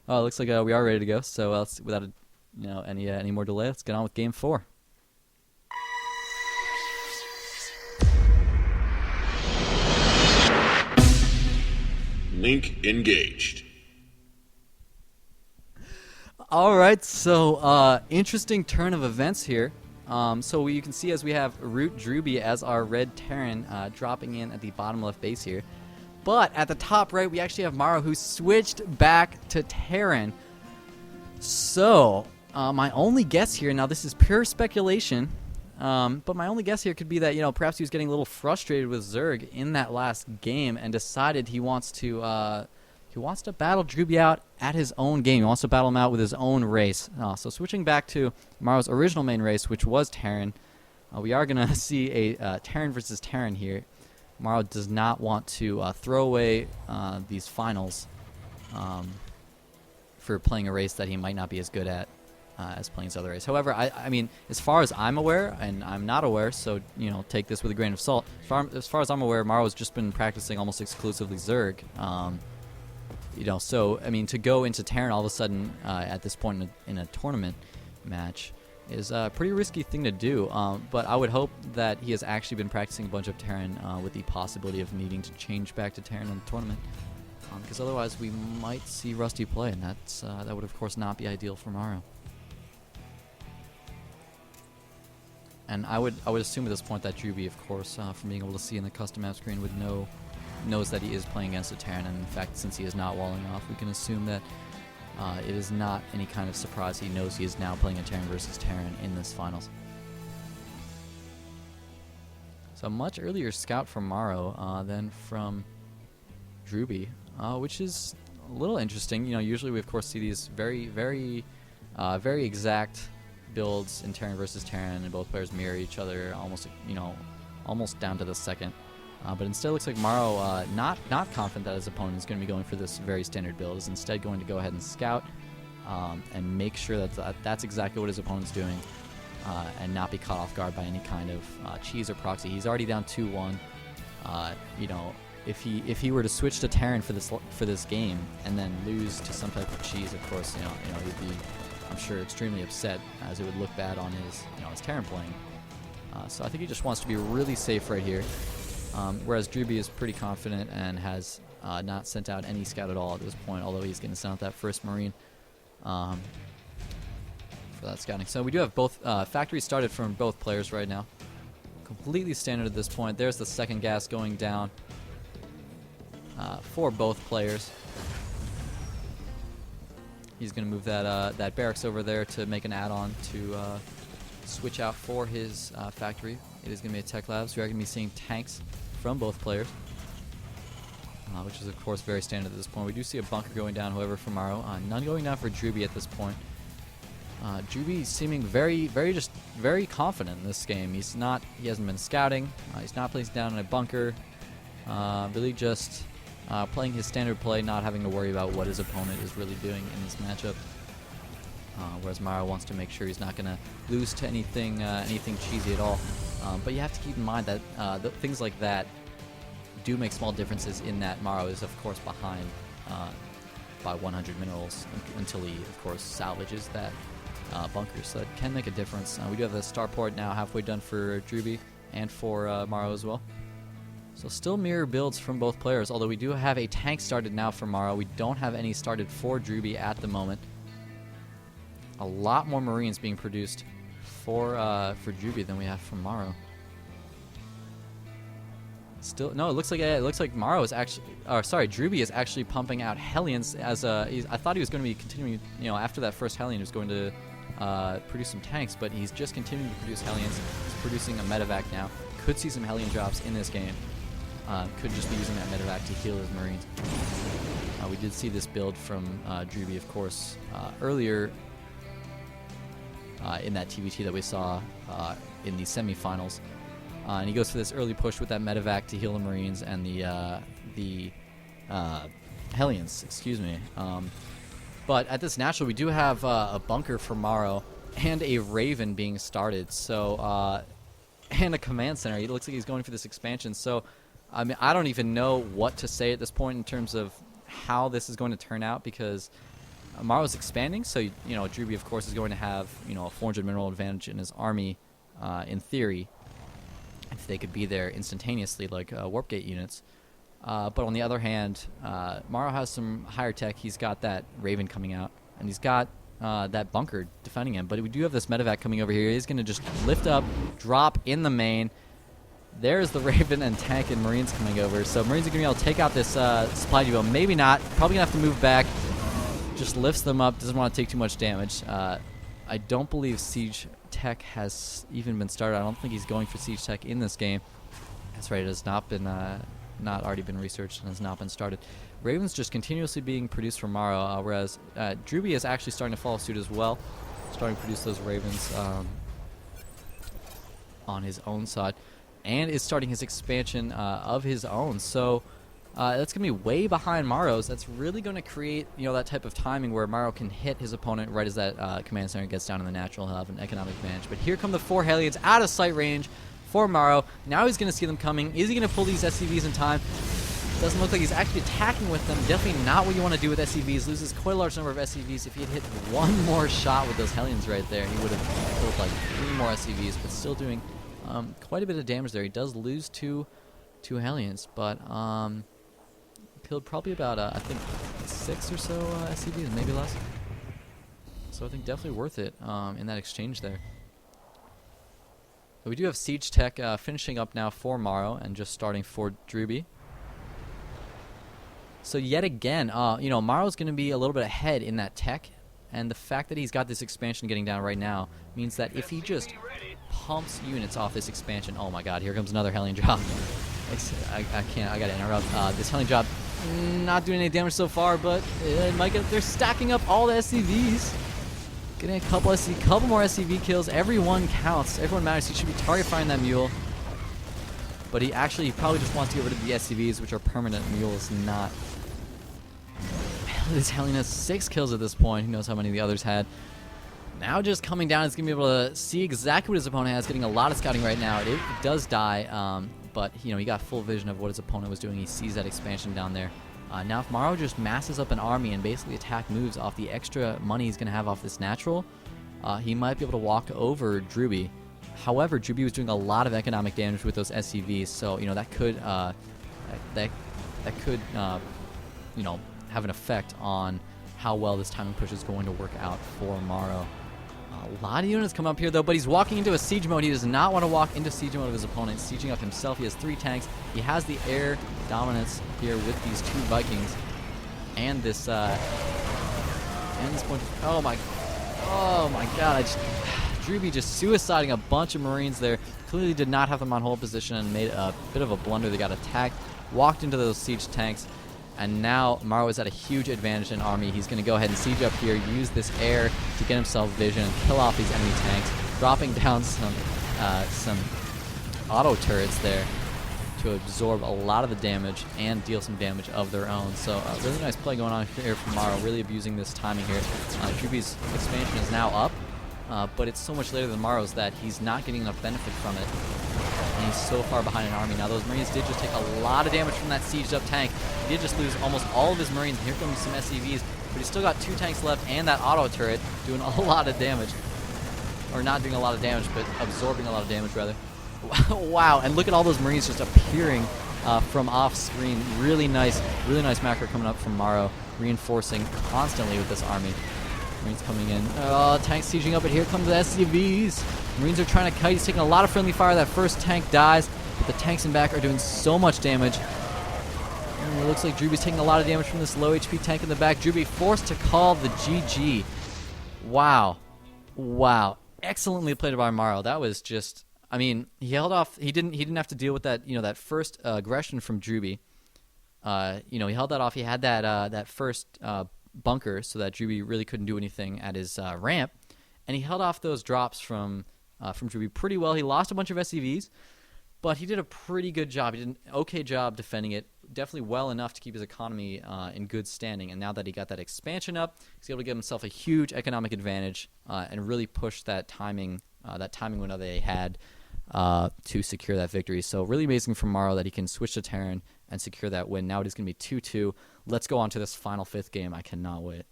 Oh, it looks like we are ready to go. So let's, without any more delay, let's get on with Game 4. Link engaged. All right, so interesting turn of events here. So you can see as we have Root.Drewbie as our red Terran dropping in at the bottom left base here. But at the top right, we actually have mouzMorroW, who switched back to Terran. So my only guess here, now this is pure speculation, but my only guess here could be that, perhaps he was getting a little frustrated with Zerg in that last game and decided he wants to battle Drewbie out at his own game. He wants to battle him out with his own race. So switching back to mouzMorrow's original main race, which was Terran, we are going to see a Terran versus Terran here. mouzMorroW does not want to throw away these finals for playing a race that he might not be as good at as playing his other race. However, I mean, as far as I'm aware, and I'm not aware, so take this with a grain of salt. As far as I'm aware, mouzMorroW has just been practicing almost exclusively Zerg. So I mean, to go into Terran all of a sudden at this point in a tournament match is a pretty risky thing to do. But I would hope that he has actually been practicing a bunch of Terran with the possibility of needing to change back to Terran in the tournament. Because otherwise we might see Rusty play, and that would of course not be ideal for mouzMorroW. And I would assume at this point that Drewbie, of course, from being able to see in the custom map screen, knows that he is playing against a Terran. And in fact, since he is not walling off, we can assume that it is not any kind of surprise. He knows he is now playing a Terran versus Terran in this finals. So a much earlier scout from mouzMorroW than from Drewbie, which is a little interesting. Usually we of course see these very very exact builds in Terran versus Terran, and both players mirror each other almost down to the second. But instead, it looks like mouzMorroW, not confident that his opponent is going to be going for this very standard build, is instead going to go ahead and scout and make sure that that's exactly what his opponent's doing, and not be caught off guard by any kind of cheese or proxy. He's already down 2-1. If he were to switch to Terran for this game and then lose to some type of cheese, of course, he'd be, I'm sure, extremely upset, as it would look bad on his Terran playing. So I think he just wants to be really safe right here. Whereas Drewbie is pretty confident and has not sent out any scout at all at this point, although he's going to send out that first Marine for that scouting. So we do have both factories started from both players right now. Completely standard at this point. There's the second gas going down for both players. He's going to move that barracks over there to make an add-on to switch out for his factory. It is going to be a tech lab, so we are going to be seeing tanks from both players, which is of course very standard at this point. We do see a bunker going down, however, for mouzMorroW. None going down for Drewbie at this point. Drewbie seeming very confident in this game. He hasn't been scouting. He's not placing down in a bunker. Really just playing his standard play, not having to worry about what his opponent is really doing in this matchup. Whereas mouzMorroW wants to make sure he's not going to lose to anything cheesy at all. But you have to keep in mind that things like that do make small differences, in that mouzMorroW is of course behind by 100 minerals until he of course salvages that bunker. So that can make a difference. We do have the starport now halfway done for Drewbie and for mouzMorroW as well. So still mirror builds from both players, although we do have a tank started now for mouzMorroW. We don't have any started for Drewbie at the moment. A lot more Marines being produced for Drewbie than we have from mouzMorroW. Still, no. It looks like mouzMorroW is actually, Drewbie is actually pumping out Hellions as a. I thought he was going to be continuing. After that first Hellion, he was going to produce some tanks, but he's just continuing to produce Hellions. He's producing a medevac now. Could see some Hellion drops in this game. Could just be using that medevac to heal his Marines. We did see this build from Drewbie, of course, earlier. In that TVT that we saw in the semifinals, and he goes for this early push with that medevac to heal the Marines and the Hellions, excuse me. But at this natural, we do have a bunker for mouzMorroW and a Raven being started. So and a command center. It looks like he's going for this expansion. So I mean, I don't even know what to say at this point in terms of how this is going to turn out, because Morrow's expanding, so Drewbie of course is going to have a 400 mineral advantage in his army, in theory, if they could be there instantaneously like warp gate units. But on the other hand, Morrow has some higher tech. He's got that Raven coming out, and he's got that bunker defending him. But we do have this medevac coming over here. He's going to just lift up, drop in the main. There's the Raven and tank and Marines coming over. So Marines are going to be able to take out this supply depot. Maybe not. Probably going to have to move back. Just lifts them up. Doesn't want to take too much damage. I don't believe Siege Tech has even been started. I don't think he's going for Siege Tech in this game. That's right. It has not been not already been researched and has not been started. Raven's just continuously being produced from Morrow, whereas Drewbie is actually starting to follow suit as well. Starting to produce those Ravens on his own side. And is starting his expansion of his own. So that's going to be way behind Morrow's. That's really going to create that type of timing where Morrow can hit his opponent right as that command center gets down in the natural. He'll have an economic advantage. But here come the 4 Hellions out of sight range for Morrow. Now he's going to see them coming. Is he going to pull these SCVs in time? Doesn't look like he's actually attacking with them. Definitely not what you want to do with SCVs. Loses quite a large number of SCVs. If he had hit one more shot with those Hellions right there, he would have killed like 3 more SCVs, but still doing quite a bit of damage there. He does lose two Hellions, but killed probably about I think 6 or so SCVs, maybe less. So I think definitely worth it in that exchange there. But we do have Siege Tech finishing up now for Morrow and just starting for Drewbie. So yet again, Morrow's going to be a little bit ahead in that tech, and the fact that he's got this expansion getting down right now means that if he just pumps units off this expansion, oh my god, here comes another Hellion drop. I can't, I gotta interrupt. This Hellion drop not doing any damage so far, but it might get, they're stacking up all the SCVs. Getting a couple more SCV kills. Everyone counts. Everyone matters. He should be target firing that mule. But he probably just wants to get rid of the SCVs, which are permanent. Mules not. This Hellion has 6 kills at this point. Who knows how many the others had. Now just coming down, he's going to be able to see exactly what his opponent has. Getting a lot of scouting right now. It does die, but he got full vision of what his opponent was doing. He sees that expansion down there. Now if Morrow just masses up an army and basically attack moves off the extra money he's going to have off this natural, he might be able to walk over Drewbie. However, Drewbie was doing a lot of economic damage with those SCVs, so that could have an effect on how well this timing push is going to work out for Morrow. A lot of units come up here, though, but he's walking into a siege mode. He does not want to walk into siege mode of his opponent. Sieging up himself. He has 3 tanks. He has the air dominance here with these 2 Vikings. And this point. Oh my god. Drewbie just suiciding a bunch of Marines there. Clearly did not have them on hold position and made a bit of a blunder. They got attacked. Walked into those siege tanks. And now Morrow is at a huge advantage in army. He's going to go ahead and siege up here, use this air to get himself vision, kill off these enemy tanks, dropping down some auto turrets there to absorb a lot of the damage and deal some damage of their own. So really nice play going on here from Morrow, really abusing this timing here. Drewbie's expansion is now up, but it's so much later than Morrow's that he's not getting enough benefit from it. And he's so far behind an army. Now those Marines did just take a lot of damage from that sieged up tank. He did just lose almost all of his Marines, and here comes some SCVs, but he's still got 2 tanks left and that auto turret doing a lot of damage. Or not doing a lot of damage, but absorbing a lot of damage rather. Wow, and look at all those Marines just appearing from off screen. Really nice macro coming up from Morrow, reinforcing constantly with this army. Marines coming in. Oh, tanks sieging up, but here comes the SCVs. Marines are trying to kite. He's taking a lot of friendly fire. That first tank dies, but the tanks in back are doing so much damage. And it looks like Drewbie's taking a lot of damage from this low HP tank in the back. Drewbie forced to call the GG. Wow. Wow. Excellently played by Morrow. That was just, I mean, he held off. He didn't have to deal with that, that first aggression from Drewbie. He held that off. He had that first bunker so that Drewbie really couldn't do anything at his ramp, and he held off those drops from Drewbie pretty well. He lost a bunch of SCVs, but he did a pretty good job. He did an okay job defending it, definitely well enough to keep his economy in good standing. And now that he got that expansion up, he's able to give himself a huge economic advantage and really push that timing window they had to secure that victory. So really amazing from Morrow that he can switch to Terran and secure that win. Now it is going to be 2-2. Let's go on to this final 5th game. I cannot wait.